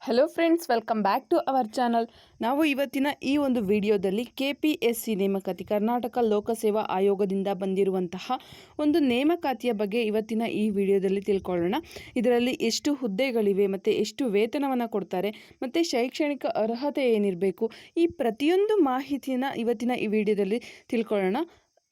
Hello friends, welcome back to our channel. ನಾವು ಇವತ್ತಿನ ಈ ಒಂದು ವಿಡಿಯೋದಲ್ಲಿ KPSC ನೇಮಕಾತಿ ಕರ್ನಾಟಕ ಲೋಕಸೇವಾ ಆಯೋಗದಿಂದ ಬಂದಿರುವಂತಹ ಒಂದು ನೇಮಕಾತಿಯ ಬಗ್ಗೆ ಇವತ್ತಿನ ಈ ವಿಡಿಯೋದಲ್ಲಿ ತಿಳ್ಕೊಳ್ಳೋಣ. ಇದರಲ್ಲಿ ಎಷ್ಟು ಹುದ್ದೆಗಳಿವೆ ಮತ್ತು ಎಷ್ಟು ವೇತನವನ್ನು ಕೊಡ್ತಾರೆ ಮತ್ತು ಶೈಕ್ಷಣಿಕ ಅರ್ಹತೆ ಏನಿರಬೇಕು, ಈ ಪ್ರತಿಯೊಂದು ಮಾಹಿತಿಯನ್ನು ಇವತ್ತಿನ ಈ ವಿಡಿಯೋದಲ್ಲಿ ತಿಳ್ಕೊಳ್ಳೋಣ.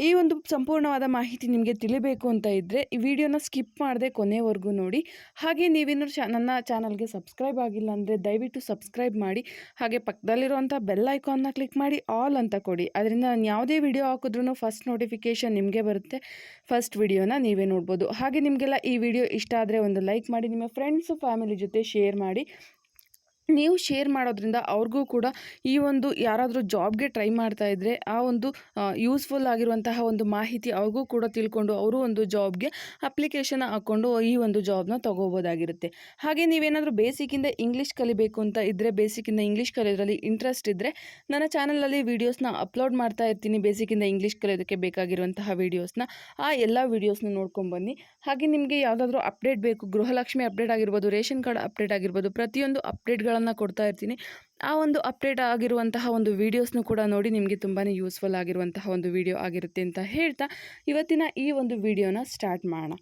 ಈ ಒಂದು ಸಂಪೂರ್ಣವಾದ ಮಾಹಿತಿ ನಿಮಗೆ ತಿಳಿಬೇಕು ಅಂತ ಇದ್ದರೆ ಈ ವಿಡಿಯೋನ ಸ್ಕಿಪ್ ಮಾಡದೆ ಕೊನೆವರೆಗೂ ನೋಡಿ. ಹಾಗೆ ನೀವೇನು ನನ್ನ ಚಾನಲ್ಗೆ ಸಬ್ಸ್ಕ್ರೈಬ್ ಆಗಿಲ್ಲ ಅಂದರೆ ದಯವಿಟ್ಟು ಸಬ್ಸ್ಕ್ರೈಬ್ ಮಾಡಿ. ಹಾಗೆ ಪಕ್ಕದಲ್ಲಿರುವಂಥ ಬೆಲ್ ಐಕಾನ್ನ ಕ್ಲಿಕ್ ಮಾಡಿ ಆಲ್ ಅಂತ ಕೊಡಿ. ಅದರಿಂದ ನಾನು ಯಾವುದೇ ವಿಡಿಯೋ ಹಾಕಿದ್ರೂ ಫಸ್ಟ್ ನೋಟಿಫಿಕೇಷನ್ ನಿಮಗೆ ಬರುತ್ತೆ. ಫಸ್ಟ್ ವಿಡಿಯೋನ ನೀವೇ ನೋಡ್ಬೋದು. ಹಾಗೆ ನಿಮಗೆಲ್ಲ ಈ ವಿಡಿಯೋ ಇಷ್ಟ ಆದರೆ ಒಂದು ಲೈಕ್ ಮಾಡಿ, ನಿಮ್ಮ ಫ್ರೆಂಡ್ಸು ಫ್ಯಾಮಿಲಿ ಜೊತೆ ಶೇರ್ ಮಾಡಿ. ನೀವು ಶೇರ್ ಮಾಡೋದ್ರಿಂದ ಅವ್ರಿಗೂ ಕೂಡ ಈ ಒಂದು ಯಾರಾದರೂ ಜಾಬ್ಗೆ ಟ್ರೈ ಮಾಡ್ತಾ ಇದ್ದರೆ ಆ ಒಂದು ಯೂಸ್ಫುಲ್ ಆಗಿರುವಂತಹ ಒಂದು ಮಾಹಿತಿ ಅವ್ರಿಗೂ ಕೂಡ ತಿಳ್ಕೊಂಡು ಅವರು ಒಂದು ಜಾಬ್ಗೆ ಅಪ್ಲಿಕೇಶನ್ ಹಾಕ್ಕೊಂಡು ಈ ಒಂದು ಜಾಬ್ನ ತೊಗೋಬೋದಾಗಿರುತ್ತೆ. ಹಾಗೆ ನೀವೇನಾದರೂ ಬೇಸಿಕ್ಕಿಂದ ಇಂಗ್ಲೀಷ್ ಕಲಿಬೇಕು ಅಂತ ಇದ್ದರೆ, ಬೇಸಿಕ್ಕಿಂದ ಇಂಗ್ಲೀಷ್ ಕಲಿಯೋದ್ರಲ್ಲಿ ಇಂಟ್ರೆಸ್ಟ್ ಇದ್ದರೆ ನನ್ನ ಚಾನಲಲ್ಲಿ ವೀಡಿಯೋಸ್ನ ಅಪ್ಲೋಡ್ ಮಾಡ್ತಾ ಇರ್ತೀನಿ. ಬೇಸಿಕ್ಕಿಂದ ಇಂಗ್ಲೀಷ್ ಕಲಿಯೋದಕ್ಕೆ ಬೇಕಾಗಿರುವಂತಹ ವೀಡಿಯೋಸ್ನ, ಆ ಎಲ್ಲ ವೀಡಿಯೋಸ್ನ ನೋಡ್ಕೊಂಡ್ಬನ್ನಿ. ಹಾಗೆ ನಿಮಗೆ ಯಾವುದಾದ್ರೂ ಅಪ್ಡೇಟ್ ಬೇಕು, ಗೃಹಲಕ್ಷ್ಮಿ ಅಪ್ಡೇಟ್ ಆಗಿರ್ಬೋದು, ರೇಷನ್ ಕಾರ್ಡ್ ಅಪ್ಡೇಟ್ ಆಗಿರ್ಬೋದು, ಪ್ರತಿಯೊಂದು ಅಪ್ಡೇಟ್ಗಳನ್ನು ಕೊಡ್ತಾ ಇರ್ತೀನಿ. ಆ ಒಂದು ಅಪ್ಡೇಟ್ ಆಗಿರುವಂತಹ ಒಂದು ವೀಡಿಯೋಸ್ನು ಕೂಡ ನೋಡಿ, ನಿಮಗೆ ತುಂಬಾ ಯೂಸ್ಫುಲ್ ಆಗಿರುವಂತಹ ಒಂದು ವಿಡಿಯೋ ಆಗಿರುತ್ತೆ ಅಂತ ಹೇಳ್ತಾ ಇವತ್ತಿನ ಈ ಒಂದು ವಿಡಿಯೋನ ಸ್ಟಾರ್ಟ್ ಮಾಡೋಣ.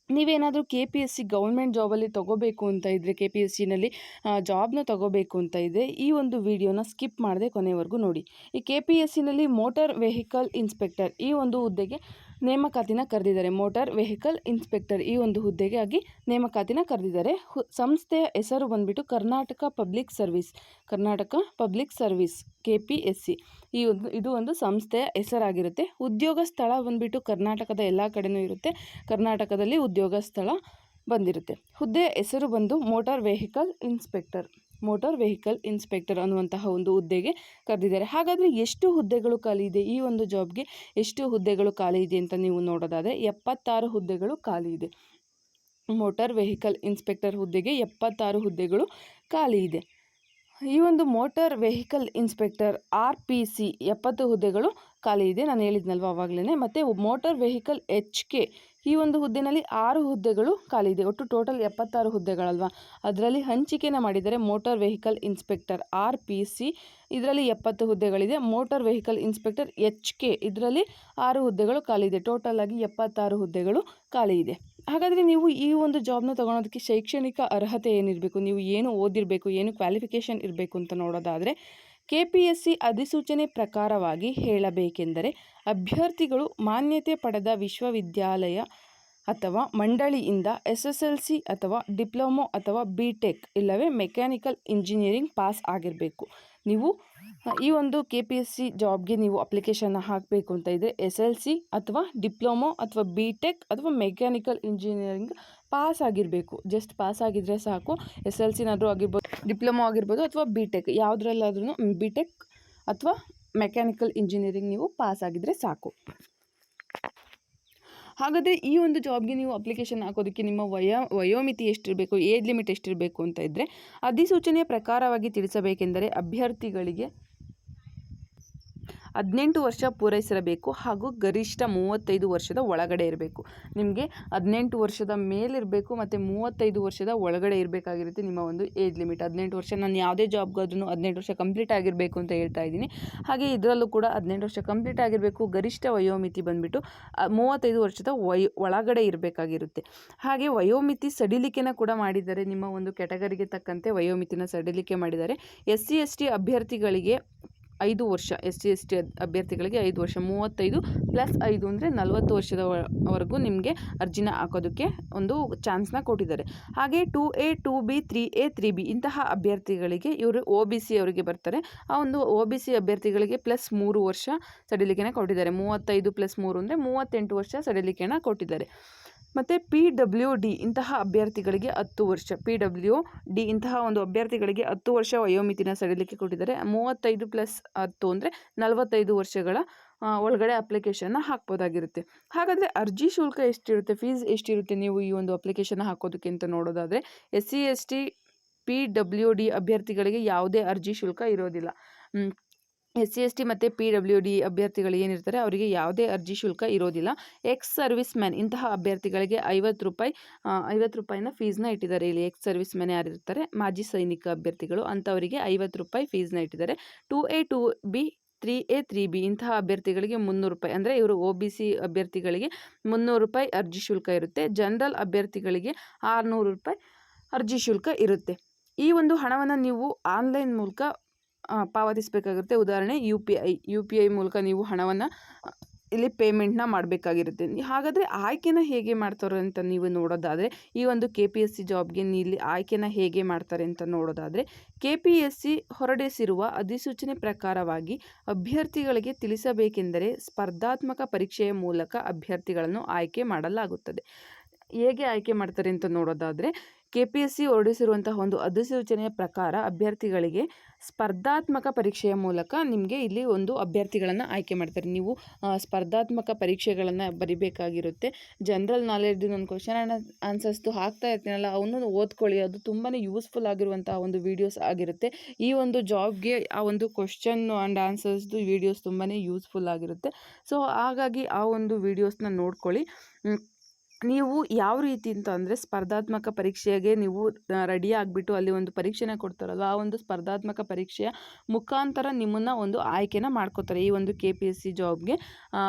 ನೀವೇನಾದರೂ KPSC ಗೌರ್ಮೆಂಟ್ ಜಾಬಲ್ಲಿ ತೊಗೋಬೇಕು ಅಂತ ಇದ್ದರೆ, KPSCನಲ್ಲಿ ಜಾಬ್ನ ತೊಗೋಬೇಕು ಅಂತ ಇದ್ದರೆ ಈ ಒಂದು ವಿಡಿಯೋನ ಸ್ಕಿಪ್ ಮಾಡದೆ ಕೊನೆವರೆಗೂ ನೋಡಿ. ಈ KPSCನಲ್ಲಿ ಮೋಟಾರ್ ವೆಹಿಕಲ್ ಇನ್ಸ್ಪೆಕ್ಟರ್ ಈ ಒಂದು ಹುದ್ದೆಗೆ ನೇಮಕಾತಿನ ಕರೆದಿದ್ದಾರೆ. ಮೋಟಾರ್ ವೆಹಿಕಲ್ ಇನ್ಸ್ಪೆಕ್ಟರ್ ಈ ಒಂದು ಹುದ್ದೆಗೆ ಆಗಿ ನೇಮಕಾತಿನ ಕರೆದಿದ್ದಾರೆ. ಸಂಸ್ಥೆಯ ಹೆಸರು ಬಂದುಬಿಟ್ಟು Karnataka public service. Karnataka public service KPSC ಇದು ಒಂದು ಸಂಸ್ಥೆಯ ಹೆಸರಾಗಿರುತ್ತೆ. ಉದ್ಯೋಗ ಸ್ಥಳ ಬಂದುಬಿಟ್ಟು ಕರ್ನಾಟಕದ ಎಲ್ಲ ಕಡೆಯೂ ಇರುತ್ತೆ. ಕರ್ನಾಟಕದಲ್ಲಿ ಉದ್ಯೋಗ ಸ್ಥಳ ಬಂದಿರುತ್ತೆ. ಹುದ್ದೆಯ ಹೆಸರು ಬಂದು motor vehicle inspector. Motor vehicle inspector ಅನ್ನುವಂತಹ ಒಂದು ಹುದ್ದೆಗೆ ಕರೆದಿದ್ದಾರೆ. ಹಾಗಾದರೆ ಎಷ್ಟು ಹುದ್ದೆಗಳು ಖಾಲಿ ಇದೆ, ಈ ಒಂದು ಜಾಬ್ಗೆ ಎಷ್ಟು ಹುದ್ದೆಗಳು ಖಾಲಿ ಇದೆ ಅಂತ ನೀವು ನೋಡೋದಾದರೆ 76 ಹುದ್ದೆಗಳು ಖಾಲಿ ಇದೆ. ಮೋಟಾರ್ ವೆಹಿಕಲ್ ಇನ್ಸ್ಪೆಕ್ಟರ್ ಹುದ್ದೆಗೆ 76 ಹುದ್ದೆಗಳು ಖಾಲಿ ಇದೆ. ಈ ಒಂದು ಮೋಟಾರ್ ವೆಹಿಕಲ್ ಇನ್ಸ್ಪೆಕ್ಟರ್ RPC 70 ಹುದ್ದೆಗಳು ಖಾಲಿ ಇದೆ, ನಾನು ಹೇಳಿದ್ನಲ್ವ ಆವಾಗಲೇ. ಮತ್ತು ಮೋಟಾರ್ ವೆಹಿಕಲ್ HK ಈ ಒಂದು ಹುದ್ದೆನಲ್ಲಿ 6 ಹುದ್ದೆಗಳು ಖಾಲಿ ಇದೆ. ಒಟ್ಟು ಟೋಟಲ್ 76 ಹುದ್ದೆಗಳಲ್ವ, ಅದರಲ್ಲಿ ಹಂಚಿಕೆನ ಮಾಡಿದ್ದಾರೆ. ಮೋಟಾರ್ ವೆಹಿಕಲ್ ಇನ್ಸ್ಪೆಕ್ಟರ್ RPC ಇದರಲ್ಲಿ 70 ಹುದ್ದೆಗಳಿದೆ. ಮೋಟಾರ್ ವೆಹಿಕಲ್ ಇನ್ಸ್ಪೆಕ್ಟರ್ HK ಇದರಲ್ಲಿ 6 ಹುದ್ದೆಗಳು ಖಾಲಿ ಇದೆ. ಟೋಟಲ್ ಆಗಿ 76 ಹುದ್ದೆಗಳು ಖಾಲಿ ಇದೆ. ಹಾಗಾದರೆ ನೀವು ಈ ಒಂದು ಜಾಬ್ನ ತೊಗೊಳೋದಕ್ಕೆ ಶೈಕ್ಷಣಿಕ ಅರ್ಹತೆ ಏನಿರಬೇಕು, ನೀವು ಏನು ಓದಿರಬೇಕು, ಏನು ಕ್ವಾಲಿಫಿಕೇಷನ್ ಇರಬೇಕು ಅಂತ ನೋಡೋದಾದರೆ, KPSC ಅಧಿಸೂಚನೆ ಪ್ರಕಾರವಾಗಿ ಹೇಳಬೇಕೆಂದರೆ ಅಭ್ಯರ್ಥಿಗಳು ಮಾನ್ಯತೆ ಪಡೆದ ವಿಶ್ವವಿದ್ಯಾಲಯ ಅಥವಾ ಮಂಡಳಿಯಿಂದ SSLC ಅಥವಾ ಡಿಪ್ಲೊಮೊ ಅಥವಾ BTech ಇಲ್ಲವೇ ಮೆಕ್ಯಾನಿಕಲ್ ಇಂಜಿನಿಯರಿಂಗ್ ಪಾಸ್ ಆಗಿರಬೇಕು. ನೀವು ಈ ಒಂದು KPSC ಜಾಬ್ಗೆ ನೀವು ಅಪ್ಲಿಕೇಶನ್ನ ಹಾಕಬೇಕು ಅಂತ ಇದ್ದರೆ SLC ಅಥವಾ ಡಿಪ್ಲೊಮೊ ಅಥವಾ BTech ಅಥವಾ ಮೆಕ್ಯಾನಿಕಲ್ ಇಂಜಿನಿಯರಿಂಗ್ ಪಾಸ್ ಆಗಿರಬೇಕು. ಜಸ್ಟ್ ಪಾಸ್ ಆಗಿದ್ದರೆ ಸಾಕು. SLCನಾದರೂ ಆಗಿರ್ಬೋದು, ಡಿಪ್ಲೊಮೊ ಆಗಿರ್ಬೋದು ಅಥವಾ BTech ಯಾವುದ್ರಲ್ಲಾದ್ರೂ BTech ಅಥವಾ ಮೆಕ್ಯಾನಿಕಲ್ ಇಂಜಿನಿಯರಿಂಗ್ ನೀವು ಪಾಸ್ ಆಗಿದ್ದರೆ ಸಾಕು. ಹಾಗಾದರೆ ಈ ಒಂದು ಜಾಬ್ಗೆ ನೀವು ಅಪ್ಲಿಕೇಶನ್ ಹಾಕೋದಕ್ಕೆ ನಿಮ್ಮ ವಯೋಮಿತಿ ಎಷ್ಟಿರಬೇಕು, ಏಜ್ ಲಿಮಿಟ್ ಎಷ್ಟಿರಬೇಕು ಅಂತ ಇದ್ದರೆ ಅಧಿಸೂಚನೆಯ ಪ್ರಕಾರವಾಗಿ ತಿಳಿಸಬೇಕೆಂದರೆ ಅಭ್ಯರ್ಥಿಗಳಿಗೆ 18 ವರ್ಷ ಪೂರೈಸಿರಬೇಕು ಹಾಗೂ ಗರಿಷ್ಠ 35 ವರ್ಷದ ಒಳಗಡೆ ಇರಬೇಕು. ನಿಮಗೆ 18 ವರ್ಷದ ಮೇಲಿರಬೇಕು ಮತ್ತು 35 ವರ್ಷದ ಒಳಗಡೆ ಇರಬೇಕಾಗಿರುತ್ತೆ ನಿಮ್ಮ ಒಂದು ಏಜ್ ಲಿಮಿಟ್. 18 ವರ್ಷ, ನಾನು ಯಾವುದೇ ಜಾಬ್ಗಾದ್ರೂ 18 ವರ್ಷ ಕಂಪ್ಲೀಟ್ ಆಗಿರಬೇಕು ಅಂತ ಹೇಳ್ತಾ ಇದ್ದೀನಿ. ಹಾಗೆ ಇದರಲ್ಲೂ ಕೂಡ 18 ವರ್ಷ ಕಂಪ್ಲೀಟ್ ಆಗಿರಬೇಕು. ಗರಿಷ್ಠ ವಯೋಮಿತಿ ಬಂದುಬಿಟ್ಟು 35 ವರ್ಷದ ಒಳಗಡೆ ಇರಬೇಕಾಗಿರುತ್ತೆ. ಹಾಗೆ ವಯೋಮಿತಿ ಸಡಿಲಿಕೆನ ಕೂಡ ಮಾಡಿದ್ದಾರೆ. ನಿಮ್ಮ ಒಂದು ಕ್ಯಾಟಗರಿಗೆ ತಕ್ಕಂತೆ ವಯೋಮಿತಿನ ಸಡಿಲಿಕೆ ಮಾಡಿದ್ದಾರೆ. SC ST ಅಭ್ಯರ್ಥಿಗಳಿಗೆ 5 ವರ್ಷ, SC ST ಅಭ್ಯರ್ಥಿಗಳಿಗೆ 5 ವರ್ಷ, 35 + 5 ಅಂದರೆ 40 ವರ್ಷದವರೆಗೂ ನಿಮಗೆ ಅರ್ಜಿನ ಹಾಕೋದಕ್ಕೆ ಒಂದು ಚಾನ್ಸ್ನ ಕೊಟ್ಟಿದ್ದಾರೆ. ಹಾಗೆ 2A 2B 3A 3B ಇಂತಹ ಅಭ್ಯರ್ಥಿಗಳಿಗೆ ಇವರು OBC ಅವರಿಗೆ ಬರ್ತಾರೆ. ಆ ಒಂದು OBC ಅಭ್ಯರ್ಥಿಗಳಿಗೆ +3 ವರ್ಷ ಸಡಿಲಿಕೆನ ಕೊಟ್ಟಿದ್ದಾರೆ. 35 + 3 ಅಂದರೆ 38 ವರ್ಷ ಸಡಿಲಿಕೆನ ಕೊಟ್ಟಿದ್ದಾರೆ. ಮತ್ತು PWD ಇಂತಹ ಅಭ್ಯರ್ಥಿಗಳಿಗೆ 10 ವರ್ಷ, PWD ಇಂತಹ ಒಂದು ಅಭ್ಯರ್ಥಿಗಳಿಗೆ 10 ವರ್ಷ ವಯೋಮಿತಿನ ಸಡಿಲಿಕೆ ಕೊಟ್ಟಿದ್ದಾರೆ. 35 + 10 ಅಂದರೆ 45 ವರ್ಷಗಳ ಒಳಗಡೆ ಅಪ್ಲಿಕೇಶನ್ನ ಹಾಕ್ಬೋದಾಗಿರುತ್ತೆ. ಹಾಗಾದರೆ ಅರ್ಜಿ ಶುಲ್ಕ ಎಷ್ಟಿರುತ್ತೆ, ಫೀಸ್ ಎಷ್ಟಿರುತ್ತೆ ನೀವು ಈ ಒಂದು ಅಪ್ಲಿಕೇಶನ್ನ ಹಾಕೋದಕ್ಕೆ ಅಂತ ನೋಡೋದಾದರೆ, SC ST PWD ಅಭ್ಯರ್ಥಿಗಳಿಗೆ ಯಾವುದೇ ಅರ್ಜಿ ಶುಲ್ಕ ಇರೋದಿಲ್ಲ. SC ST ಮತ್ತು PWD ಅಭ್ಯರ್ಥಿಗಳು ಏನಿರ್ತಾರೆ ಅವರಿಗೆ ಯಾವುದೇ ಅರ್ಜಿ ಶುಲ್ಕ ಇರೋದಿಲ್ಲ. ಎಕ್ಸ್ ಸರ್ವಿಸ್ ಮ್ಯಾನ್ ಇಂತಹ ಅಭ್ಯರ್ಥಿಗಳಿಗೆ ₹50 ಫೀಸ್ನ ಇಟ್ಟಿದ್ದಾರೆ. ಇಲ್ಲಿ ಎಕ್ಸ್ ಸರ್ವಿಸ್ ಮ್ಯಾನ್ ಯಾರಿರ್ತಾರೆ, ಮಾಜಿ ಸೈನಿಕ ಅಭ್ಯರ್ಥಿಗಳು ಅಂಥವರಿಗೆ ₹50 ಫೀಸ್ನ ಇಟ್ಟಿದ್ದಾರೆ. 2A 2B 3A 3B ಇಂತಹ ಅಭ್ಯರ್ಥಿಗಳಿಗೆ ₹300, ಅಂದರೆ ಇವರು OBC ಅಭ್ಯರ್ಥಿಗಳಿಗೆ ₹300 ಅರ್ಜಿ ಶುಲ್ಕ ಇರುತ್ತೆ. ಜನರಲ್ ಅಭ್ಯರ್ಥಿಗಳಿಗೆ ₹600 ಅರ್ಜಿ ಶುಲ್ಕ ಇರುತ್ತೆ. ಈ ಒಂದು ಹಣವನ್ನು ನೀವು ಆನ್ಲೈನ್ ಮೂಲಕ ಪಾವತಿಸಬೇಕಾಗಿರುತ್ತೆ. ಉದಾಹರಣೆ UPI ಮೂಲಕ ನೀವು ಹಣವನ್ನು ಇಲ್ಲಿ ಪೇಮೆಂಟ್ನ ಮಾಡಬೇಕಾಗಿರುತ್ತೆ. ಹಾಗಾದರೆ ಆಯ್ಕೆನ ಹೇಗೆ ಮಾಡ್ತಾರೆ ಅಂತ ನೀವು ನೋಡೋದಾದರೆ, ಈ ಒಂದು KPSC ಜಾಬ್ಗೆ ಇಲ್ಲಿ ಆಯ್ಕೆನ ಹೇಗೆ ಮಾಡ್ತಾರೆ ಅಂತ ನೋಡೋದಾದರೆ, KPSC ಹೊರಡಿಸಿರುವ ಅಧಿಸೂಚನೆ ಪ್ರಕಾರವಾಗಿ ಅಭ್ಯರ್ಥಿಗಳಿಗೆ ತಿಳಿಸಬೇಕೆಂದರೆ ಸ್ಪರ್ಧಾತ್ಮಕ ಪರೀಕ್ಷೆಯ ಮೂಲಕ ಅಭ್ಯರ್ಥಿಗಳನ್ನು ಆಯ್ಕೆ ಮಾಡಲಾಗುತ್ತದೆ. ಹೇಗೆ ಆಯ್ಕೆ ಮಾಡ್ತಾರೆ ಅಂತ ನೋಡೋದಾದರೆ, KPSC ಹೊರಡಿಸಿರುವಂತಹ ಒಂದು ಅಧಿಸೂಚನೆಯ ಪ್ರಕಾರ ಅಭ್ಯರ್ಥಿಗಳಿಗೆ ಸ್ಪರ್ಧಾತ್ಮಕ ಪರೀಕ್ಷೆಯ ಮೂಲಕ ನಿಮಗೆ ಇಲ್ಲಿ ಒಂದು ಅಭ್ಯರ್ಥಿಗಳನ್ನು ಆಯ್ಕೆ ಮಾಡ್ತಾರೆ. ನೀವು ಸ್ಪರ್ಧಾತ್ಮಕ ಪರೀಕ್ಷೆಗಳನ್ನು ಬರಿಬೇಕಾಗಿರುತ್ತೆ. ಜನರಲ್ ನಾಲೆಡ್ಜ್ ಒಂದು ಕ್ವಶನ್ ಆ್ಯಂಡ್ ಆನ್ಸರ್ಸ್ದು ಹಾಕ್ತಾ ಇರ್ತೀನಲ್ಲ, ಅವನು ಓದ್ಕೊಳ್ಳಿ. ಅದು ತುಂಬಾ ಯೂಸ್ಫುಲ್ ಆಗಿರುವಂತಹ ಒಂದು ವೀಡಿಯೋಸ್ ಆಗಿರುತ್ತೆ. ಈ ಒಂದು ಜಾಬ್ಗೆ ಆ ಒಂದು ಕ್ವಶನ್ ಆ್ಯಂಡ್ ಆನ್ಸರ್ಸ್ದು ವೀಡಿಯೋಸ್ ತುಂಬಾ ಯೂಸ್ಫುಲ್ ಆಗಿರುತ್ತೆ. ಸೊ ಹಾಗಾಗಿ ಆ ಒಂದು ವೀಡಿಯೋಸ್ನ ನೋಡ್ಕೊಳ್ಳಿ. ನೀವು ಯಾವ ರೀತಿ ಅಂತ ಅಂದರೆ, ಸ್ಪರ್ಧಾತ್ಮಕ ಪರೀಕ್ಷೆಗೆ ನೀವು ರೆಡಿ ಆಗಿಬಿಟ್ಟು ಅಲ್ಲಿ ಒಂದು ಪರೀಕ್ಷೆನ ಕೊಡ್ತಾರಲ್ಲ, ಆ ಒಂದು ಸ್ಪರ್ಧಾತ್ಮಕ ಪರೀಕ್ಷೆಯ ಮುಖಾಂತರ ನಿಮ್ಮನ್ನು ಒಂದು ಆಯ್ಕೆನ ಮಾಡ್ಕೋತಾರೆ. ಈ ಒಂದು KPSC ಜಾಬ್ಗೆ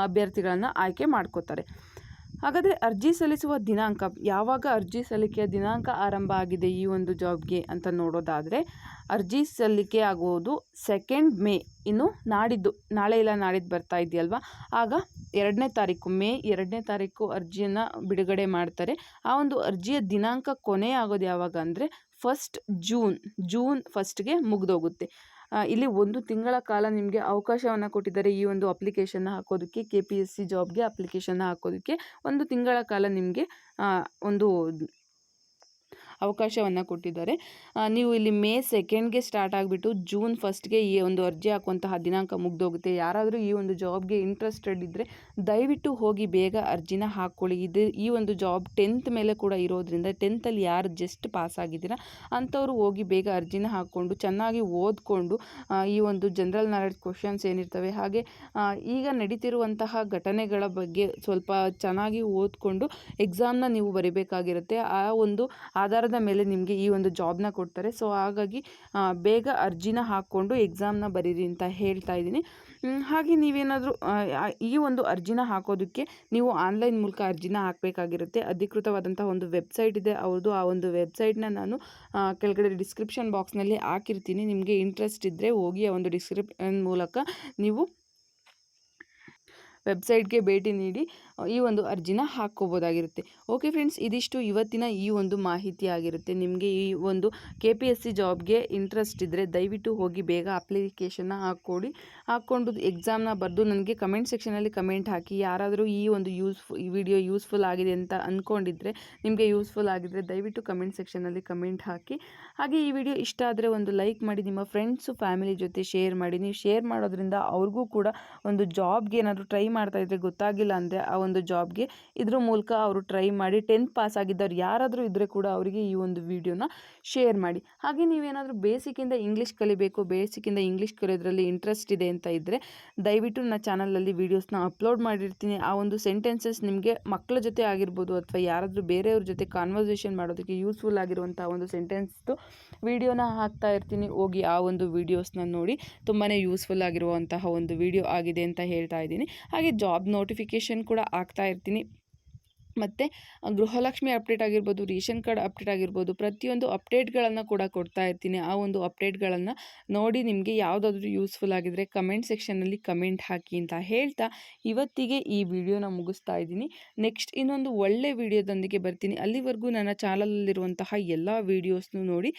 ಅಭ್ಯರ್ಥಿಗಳನ್ನು ಆಯ್ಕೆ ಮಾಡ್ಕೋತಾರೆ. ಹಾಗಾದರೆ ಅರ್ಜಿ ಸಲ್ಲಿಸುವ ದಿನಾಂಕ, ಯಾವಾಗ ಅರ್ಜಿ ಸಲ್ಲಿಕೆಯ ದಿನಾಂಕ ಆರಂಭ ಆಗಿದೆ ಈ ಒಂದು ಜಾಬ್ಗೆ ಅಂತ ನೋಡೋದಾದರೆ, ಅರ್ಜಿ ಸಲ್ಲಿಕೆ ಆಗುವುದು 2 ಮೇ, ಇನ್ನು ನಾಡಿದ್ದು, ನಾಳೆ ಇಲ್ಲ ನಾಡಿದ್ದು ಬರ್ತಾ ಇದೆಯಲ್ವಾ, ಆಗ 2ನೇ ತಾರೀಕು, ಮೇ 2ನೇ ತಾರೀಕು ಅರ್ಜಿಯನ್ನು ಬಿಡುಗಡೆ ಮಾಡ್ತಾರೆ. ಆ ಒಂದು ಅರ್ಜಿಯ ದಿನಾಂಕ ಕೊನೆ ಆಗೋದು ಯಾವಾಗ ಅಂದರೆ ಜೂನ್ 1ಗೆ ಮುಗಿದೋಗುತ್ತೆ. ಇಲ್ಲಿ 1 ತಿಂಗಳ ಕಾಲ ನಿಮಗೆ ಅವಕಾಶವನ್ನು ಕೊಟ್ಟಿದ್ದಾರೆ ಈ ಒಂದು ಅಪ್ಲಿಕೇಶನ್ನ ಹಾಕೋದಕ್ಕೆ. KPSC ಜಾಬ್ಗೆ ಅಪ್ಲಿಕೇಶನ್ನ ಹಾಕೋದಕ್ಕೆ 1 ತಿಂಗಳ ಕಾಲ ನಿಮಗೆ ಒಂದು ಅವಕಾಶವನ್ನು ಕೊಟ್ಟಿದ್ದಾರೆ. ನೀವು ಇಲ್ಲಿ ಮೇ 2ಗೆ ಸ್ಟಾರ್ಟ್ ಆಗಿಬಿಟ್ಟು ಜೂನ್ 1ಗೆ ಈ ಒಂದು ಅರ್ಜಿ ಹಾಕುವಂತಹ ದಿನಾಂಕ ಮುಗ್ದೋಗುತ್ತೆ. ಯಾರಾದರೂ ಈ ಒಂದು ಜಾಬ್ಗೆ ಇಂಟ್ರೆಸ್ಟೆಡ್ ಇದ್ದರೆ ದಯವಿಟ್ಟು ಹೋಗಿ ಬೇಗ ಅರ್ಜಿನ ಹಾಕ್ಕೊಳ್ಳಿ. ಈ ಒಂದು ಜಾಬ್ 10th ಮೇಲೆ ಕೂಡ ಇರೋದ್ರಿಂದ 10th ಯಾರು ಜಸ್ಟ್ ಪಾಸ್ ಆಗಿದ್ದೀರಾ ಅಂಥವ್ರು ಹೋಗಿ ಬೇಗ ಅರ್ಜಿನ ಹಾಕ್ಕೊಂಡು ಚೆನ್ನಾಗಿ ಓದ್ಕೊಂಡು ಈ ಒಂದು ಜನರಲ್ ನಾಲೆಡ್ಜ್ ಕ್ವಶನ್ಸ್ ಏನಿರ್ತವೆ, ಹಾಗೆ ಈಗ ನಡೀತಿರುವಂತಹ ಘಟನೆಗಳ ಬಗ್ಗೆ ಸ್ವಲ್ಪ ಚೆನ್ನಾಗಿ ಓದ್ಕೊಂಡು ಎಕ್ಸಾಮ್ನ ನೀವು ಬರೀಬೇಕಾಗಿರುತ್ತೆ. ಆ ಒಂದು ಆಧಾರದ ಮೇಲೆ ನಿಮಗೆ ಈ ಒಂದು ಜಾಬ್ನ ಕೊಡ್ತಾರೆ. ಸೊ ಹಾಗಾಗಿ ಬೇಗ ಅರ್ಜಿನ ಹಾಕ್ಕೊಂಡು ಎಕ್ಸಾಮ್ನ ಬರೀರಿ ಅಂತ ಹೇಳ್ತಾ ಇದ್ದೀನಿ. ಹಾಗೆ ನೀವೇನಾದರೂ ಈ ಒಂದು ಅರ್ಜಿನ ಹಾಕೋದಕ್ಕೆ ನೀವು ಆನ್ಲೈನ್ ಮೂಲಕ ಅರ್ಜಿನ ಹಾಕಬೇಕಾಗಿರುತ್ತೆ. ಅಧಿಕೃತವಾದಂಥ ಒಂದು ವೆಬ್ಸೈಟ್ ಇದೆ ಅವ್ರದ್ದು. ಆ ಒಂದು ವೆಬ್ಸೈಟ್ನ ನಾನು ಕೆಳಗಡೆ ಡಿಸ್ಕ್ರಿಪ್ಷನ್ ಬಾಕ್ಸ್ನಲ್ಲಿ ಹಾಕಿರ್ತೀನಿ. ನಿಮಗೆ ಇಂಟ್ರೆಸ್ಟ್ ಇದ್ದರೆ ಹೋಗಿ ಆ ಒಂದು ಡಿಸ್ಕ್ರಿಪ್ಷನ್ ಮೂಲಕ ನೀವು ವೆಬ್ಸೈಟ್ಗೆ ಭೇಟಿ ನೀಡಿ ಈ ಒಂದು ಅರ್ಜಿನ ಹಾಕ್ಕೋಬೋದಾಗಿರುತ್ತೆ. ಓಕೆ ಫ್ರೆಂಡ್ಸ್, ಇದಿಷ್ಟು ಇವತ್ತಿನ ಈ ಒಂದು ಮಾಹಿತಿ ಆಗಿರುತ್ತೆ. ನಿಮಗೆ ಈ ಒಂದು KPSC ಜಾಬ್ಗೆ ಇಂಟ್ರೆಸ್ಟ್ ಇದ್ದರೆ ದಯವಿಟ್ಟು ಹೋಗಿ ಬೇಗ ಅಪ್ಲಿಕೇಶನ್ನ ಹಾಕ್ಕೊಂಡು ಎಕ್ಸಾಮ್ನ ಬರೆದು ನನಗೆ ಕಮೆಂಟ್ ಸೆಕ್ಷನಲ್ಲಿ ಕಮೆಂಟ್ ಹಾಕಿ. ಯಾರಾದರೂ ಈ ಒಂದು ಈ ವಿಡಿಯೋ ಯೂಸ್ಫುಲ್ ಆಗಿದೆ ಅಂತ ಅಂದ್ಕೊಂಡಿದ್ರೆ, ನಿಮಗೆ ಯೂಸ್ಫುಲ್ ಆಗಿದ್ದರೆ ದಯವಿಟ್ಟು ಕಮೆಂಟ್ ಸೆಕ್ಷನಲ್ಲಿ ಕಮೆಂಟ್ ಹಾಕಿ. ಹಾಗೆ ಈ ವಿಡಿಯೋ ಇಷ್ಟ ಆದರೆ ಒಂದು ಲೈಕ್ ಮಾಡಿ, ನಿಮ್ಮ ಫ್ರೆಂಡ್ಸು ಫ್ಯಾಮಿಲಿ ಜೊತೆ ಶೇರ್ ಮಾಡಿ. ನೀವು ಶೇರ್ ಮಾಡೋದ್ರಿಂದ ಅವ್ರಿಗೂ ಕೂಡ ಒಂದು ಜಾಬ್ಗೆ ಏನಾದರೂ ಟ್ರೈ ಮಾಡ್ತಾ ಇದ್ದರೆ, ಗೊತ್ತಾಗಿಲ್ಲ ಅಂದರೆ ಆ ಒಂದು ಜಾಬ್ಗೆ ಇದ್ರ ಮೂಲಕ ಅವರು ಟ್ರೈ ಮಾಡಿ. 10th ಪಾಸ್ ಆಗಿದ್ದವ್ರು ಯಾರಾದರೂ ಇದ್ದರೆ ಕೂಡ ಅವರಿಗೆ ಈ ಒಂದು ವಿಡಿಯೋನ ಶೇರ್ ಮಾಡಿ. ಹಾಗೆ ನೀವೇನಾದರೂ ಬೇಸಿಕ್ಕಿಂದ ಇಂಗ್ಲೀಷ್ ಕಲಿಬೇಕು, ಬೇಸಿಕ್ಕಿಂದ ಇಂಗ್ಲೀಷ್ ಕಲಿಯೋದ್ರಲ್ಲಿ ಇಂಟ್ರೆಸ್ಟ್ ಇದೆ ಅಂತ ಇದ್ದರೆ ದಯವಿಟ್ಟು ನನ್ನ ಚಾನಲಲ್ಲಿ ವೀಡಿಯೋಸ್ನ ಅಪ್ಲೋಡ್ ಮಾಡಿರ್ತೀನಿ. ಆ ಒಂದು ಸೆಂಟೆನ್ಸಸ್ ನಿಮಗೆ ಮಕ್ಕಳ ಜೊತೆ ಆಗಿರ್ಬೋದು ಅಥವಾ ಯಾರಾದರೂ ಬೇರೆಯವ್ರ ಜೊತೆ ಕಾನ್ವರ್ಸೇಷನ್ ಮಾಡೋದಕ್ಕೆ ಯೂಸ್ಫುಲ್ ಆಗಿರುವಂಥ ಒಂದು ಸೆಂಟೆನ್ಸ್ದು ವಿಡಿಯೋನ ಹಾಕ್ತಾ ಇರ್ತೀನಿ. ಹೋಗಿ ಆ ಒಂದು ವೀಡಿಯೋಸ್ನ ನೋಡಿ. ತುಂಬಾ ಯೂಸ್ಫುಲ್ ಆಗಿರುವಂತಹ ಒಂದು ವಿಡಿಯೋ ಆಗಿದೆ ಅಂತ ಹೇಳ್ತಾ ಇದ್ದೀನಿ. ಹಾಗೆ ಜಾಬ್ ನೋಟಿಫಿಕೇಷನ್ ಕೂಡ ಆಗ್ತಾ ಇರ್ತೀನಿ. ಮತ್ತು ಗೃಹಲಕ್ಷ್ಮಿ ಅಪ್ಡೇಟ್ ಆಗಿರ್ಬೋದು, ರೇಷನ್ ಕಾರ್ಡ್ ಅಪ್ಡೇಟ್ ಆಗಿರ್ಬೋದು, ಪ್ರತಿಯೊಂದು ಅಪ್ಡೇಟ್ಗಳನ್ನು ಕೂಡ ಕೊಡ್ತಾ ಇರ್ತೀನಿ. ಆ ಒಂದು ಅಪ್ಡೇಟ್ಗಳನ್ನು ನೋಡಿ ನಿಮಗೆ ಯಾವುದಾದ್ರೂ ಯೂಸ್ಫುಲ್ ಆಗಿದ್ದರೆ ಕಮೆಂಟ್ ಸೆಕ್ಷನ್ನಲ್ಲಿ ಕಮೆಂಟ್ ಹಾಕಿ ಅಂತ ಹೇಳ್ತಾ ಇವತ್ತಿಗೆ ಈ ವಿಡಿಯೋನ ಮುಗಿಸ್ತಾ ಇದ್ದೀನಿ. ನೆಕ್ಸ್ಟ್ ಇನ್ನೊಂದು ಒಳ್ಳೆ ವಿಡಿಯೋದೊಂದಿಗೆ ಬರ್ತೀನಿ. ಅಲ್ಲಿವರೆಗೂ ನನ್ನ ಚಾನಲಲ್ಲಿರುವಂತಹ ಎಲ್ಲ ವೀಡಿಯೋಸ್ನು ನೋಡಿ.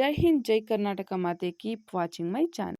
ಜೈ ಹಿಂದ್, ಜೈ ಕರ್ನಾಟಕ ಮಾತೆ. Keep watching my channel.